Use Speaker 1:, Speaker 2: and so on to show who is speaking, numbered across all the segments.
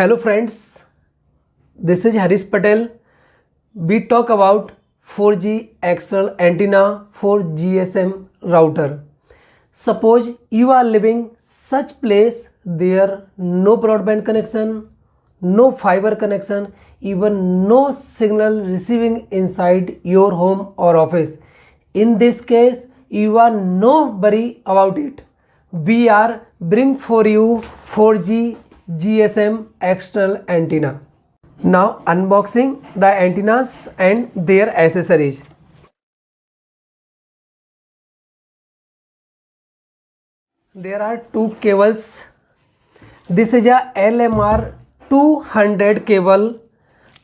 Speaker 1: Hello friends, this is Harish Patel. We talk about 4G external antenna for GSM router. Suppose you are living such place there no broadband connection, no fiber connection, even no signal receiving inside your home or office. In this case, you are no worry about it. We are bring for you 4G GSM external antenna. Now unboxing the antennas and their accessories. There are two cables. This is a LMR 200 cable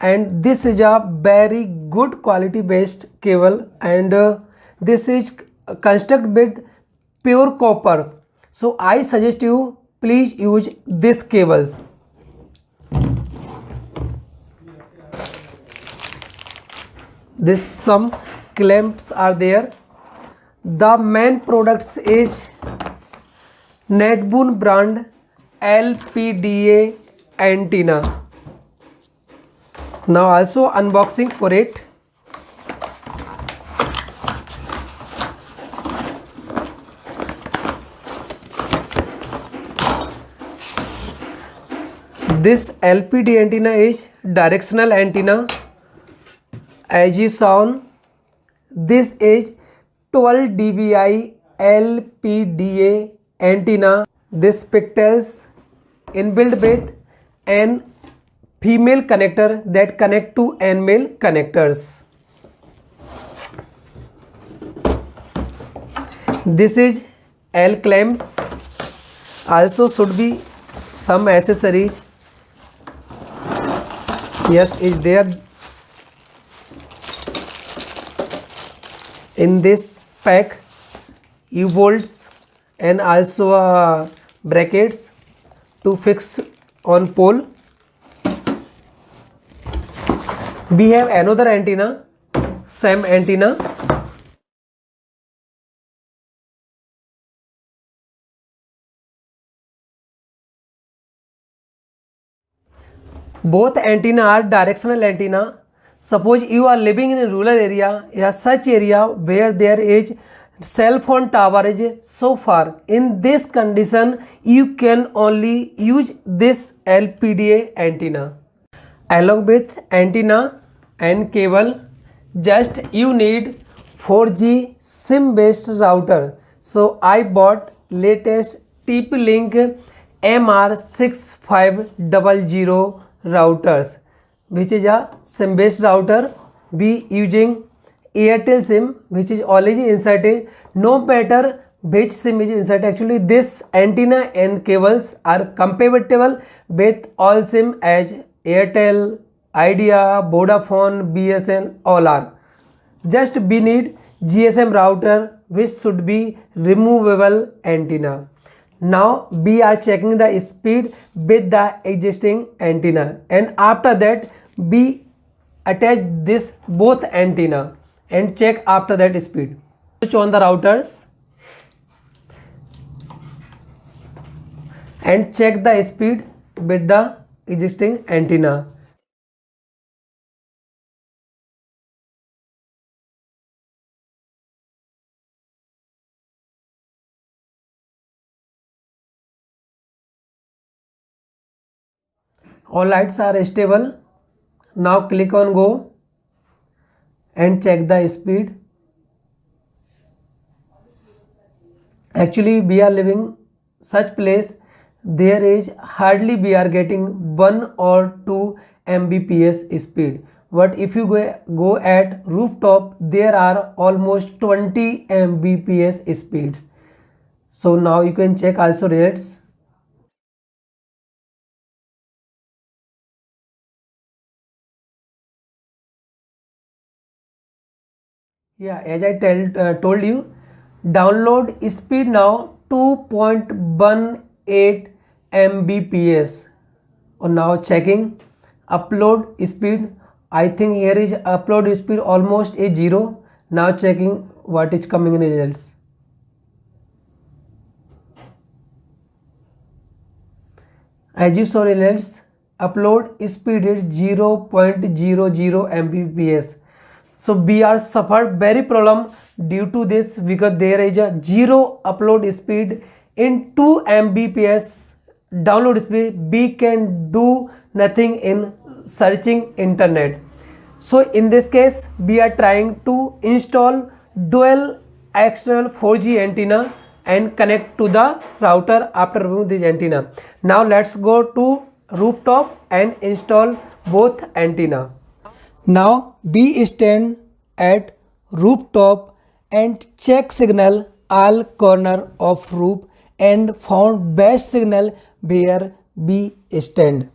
Speaker 1: and this is a very good quality based cable, and this is constructed with pure copper. So I suggest you please use these cables. This some clamps are there. The main products is Netboon brand LPDA antenna. Now also unboxing for it. This LPD antenna is directional antenna. As you saw, this is 12 dBi LPDA antenna. This pigtails inbuilt with an female connector that connect to N male connectors. This is L clamps. Also should be some accessories. Yes, is there. In this pack, U-bolts and also brackets to fix on pole. We have another antenna, same antenna. Both antenna are directional antenna. Suppose you are living in a rural area or such area where there is cell phone tower is so far. In this condition, you can only use this LPDA antenna. Along with antenna and cable, just you need 4G SIM based router. So I bought latest TP-Link MR6500 routers, which is a SIM based router. We using Airtel SIM, which is already inserted. No matter which SIM is inserted, actually this antenna and cables are compatible with all SIM as Airtel, Idea, Vodafone, BSN, all are. Just we need GSM router which should be removable antenna. Now we are checking the speed with the existing antenna, and after that we attach this both antenna and check after that speed. Switch on the routers and check the speed with the existing antenna. All lights are stable. Now click on go and check the speed. Actually we are living such place there is hardly we are getting 1 or 2 Mbps speed. But if you go at rooftop, there are almost 20 Mbps speeds. So now you can check also rates. Yeah, as I told you, download speed now 2.18 Mbps. Or now checking upload speed. I think here is upload speed almost a 0. Now checking what is coming in results. As you saw results, upload speed is 0.00 Mbps. So we are suffered very problem due to this because there is a zero upload speed in 2 Mbps download speed. We can do nothing in searching internet. So in this case we are trying to install dual external 4G antenna and connect to the router after removing this antenna. Now let's go to rooftop and install both antenna. Now we stand at rooftop and check signal all corner of roof and found best signal where we stand.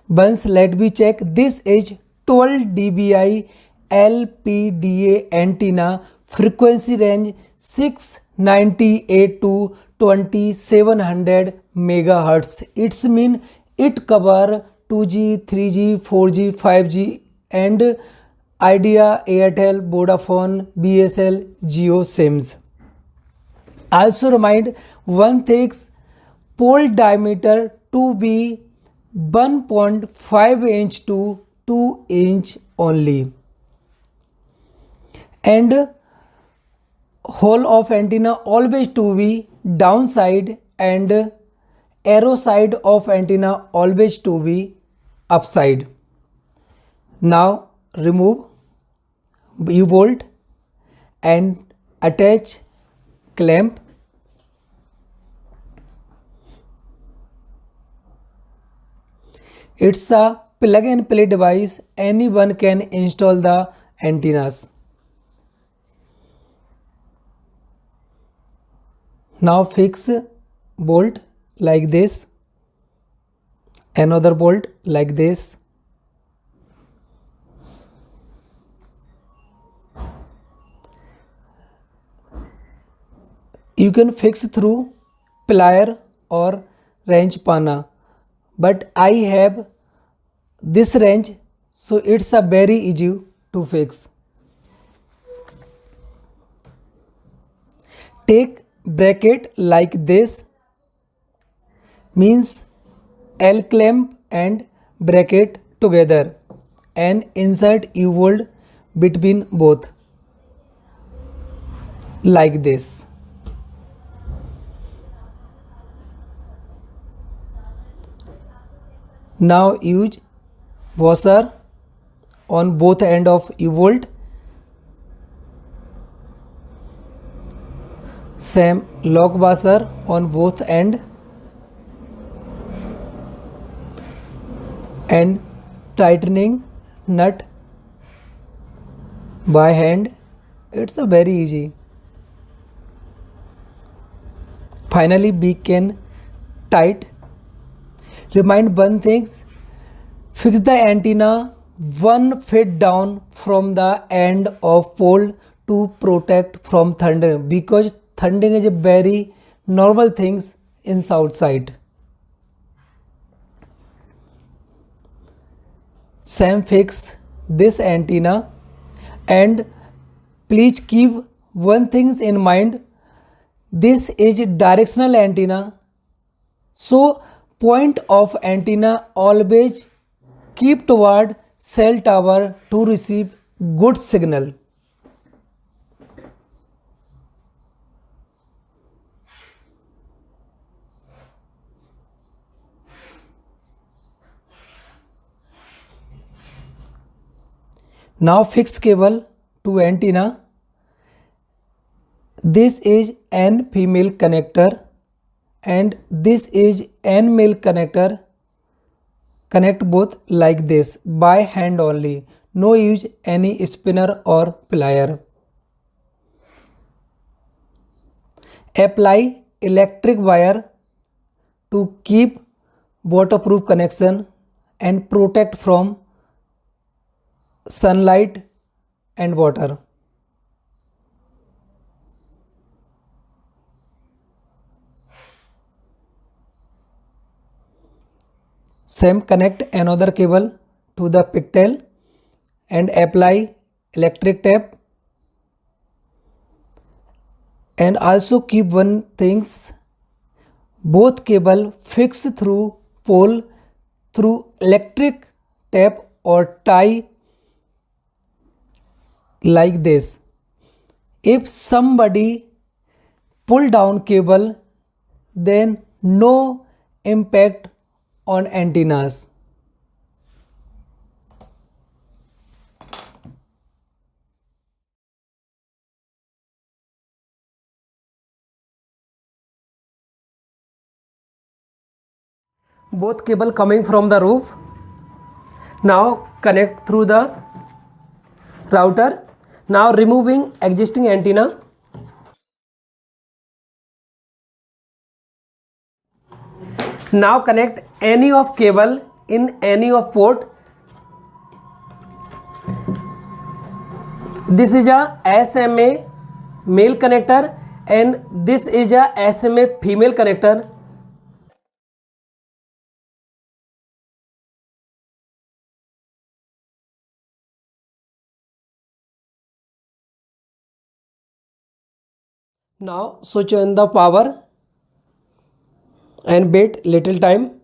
Speaker 1: Once let me check. This is 12 dBi LPDA antenna, frequency range 698 to 2700 megahertz. It's mean it cover 2G, 3G, 4G, 5G and Idea, Airtel, Vodafone, BSL, Jio SIMs. Also remind one things, pole diameter to be 1.5 inch to 2 inch only, and hole of antenna always to be downside and arrow side of antenna always to be upside. Now remove U-bolt and attach clamp. It's a plug and play device. Anyone can install the antennas. Now fix bolt like this, another bolt like this. You can fix through plier or wrench pana, but I have this wrench, so it's a very easy to fix. Take bracket like this, means L clamp and bracket together and insert U-bolt between both like this. Now use washer on both end of U-bolt. Same lock washer on both end and tightening nut by hand. It's a very easy. Finally we can tight. Remind one thing, fix the antenna 1 feet down from the end of pole to protect from thundering, because thundering is a very normal thing in south side. Same fix this antenna, and please keep one thing in mind, this is directional antenna, so point of antenna always keep toward cell tower to receive good signal. Now fix cable to antenna. This is N female connector and this is N male connector. Connect both like this by hand only. No use any spinner or plier. Apply electric wire to keep waterproof connection and protect from sunlight and water. Same connect another cable to the pigtail and apply electric tape. And also keep one things, both cable fixed through pole through electric tap or tie like this. If somebody pull down cable, then no impact on antennas. Both cable coming from the roof. Now connect through the router. Now removing existing antenna. Now connect any of cable in any of port. This is a SMA male connector and this is a SMA female connector. Now switch on the power and wait little time.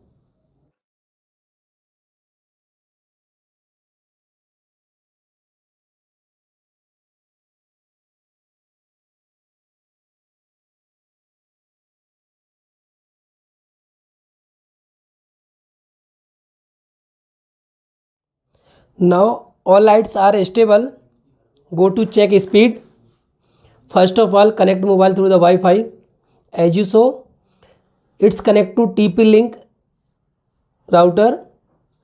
Speaker 1: Now all lights are stable. Go to check speed. First of all, connect mobile through the Wi-Fi. As you saw, it's connect to TP-Link router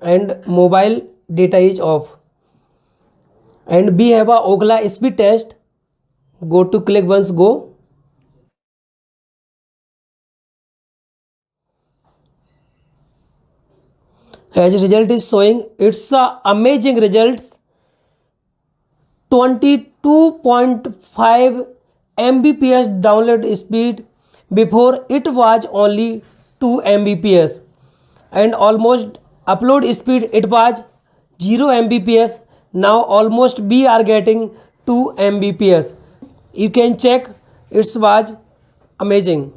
Speaker 1: and mobile data is off. And we have a Ookla speed test. Go to click once go. As result is showing, it's a amazing results. 22.5 Mbps download speed. Before it was only 2 Mbps, and almost upload speed it was 0 Mbps. Now almost we are getting 2 Mbps. You can check, it was amazing.